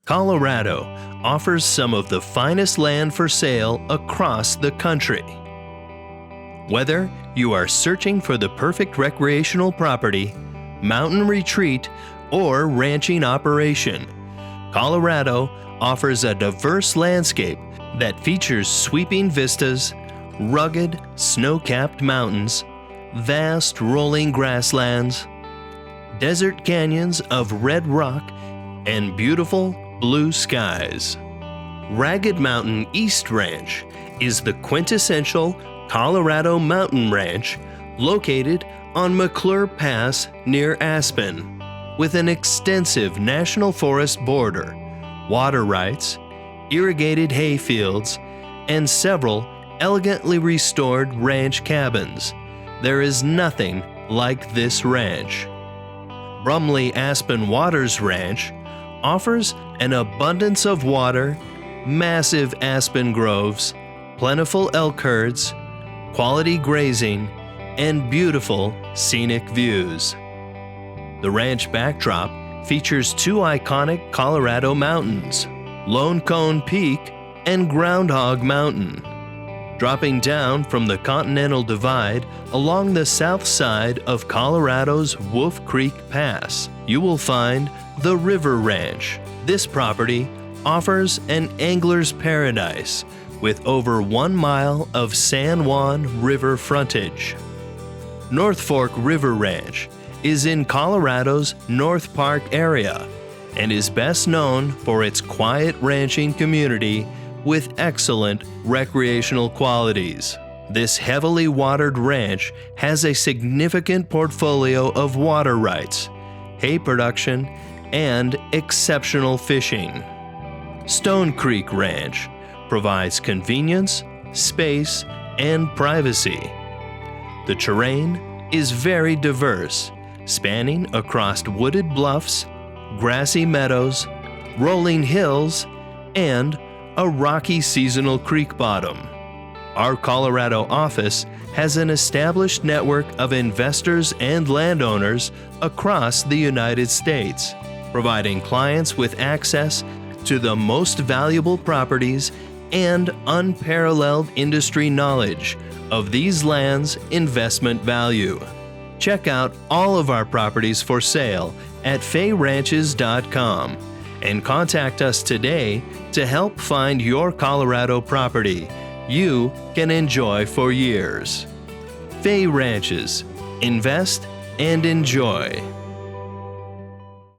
Colorado offers some of the finest land for sale across the country. Whether you are searching for the perfect recreational property, mountain retreat, or ranching operation, Colorado offers a diverse landscape that features sweeping vistas, rugged, snow-capped mountains, vast rolling grasslands, desert canyons of red rock, and beautiful blue skies. Ragged Mountain East Ranch is the quintessential Colorado mountain ranch located on McClure Pass near Aspen, with an extensive national forest border, water rights, irrigated hay fields, and several elegantly restored ranch cabins. There is nothing like this ranch. Brumley Aspen Waters Ranch offers an abundance of water, massive aspen groves, plentiful elk herds, quality grazing, and beautiful scenic views. The ranch backdrop features two iconic Colorado mountains, Lone Cone Peak and Groundhog Mountain. Dropping down from the Continental Divide along the south side of Colorado's Wolf Creek Pass, you will find the River Ranch. This property offers an angler's paradise with over 1 mile of San Juan River frontage. North Fork River Ranch is in Colorado's North Park area and is best known for its quiet ranching community with excellent recreational qualities. This heavily watered ranch has a significant portfolio of water rights, hay production, and exceptional fishing. Stone Creek Ranch provides convenience, space, and privacy. The terrain is very diverse, spanning across wooded bluffs, grassy meadows, rolling hills, and a rocky seasonal creek bottom. Our Colorado office has an established network of investors and landowners across the United States, providing clients with access to the most valuable properties and unparalleled industry knowledge of these lands' investment value. Check out all of our properties for sale at fayranches.com and contact us today to help find your Colorado property you can enjoy for years. Fay Ranches. Invest and enjoy.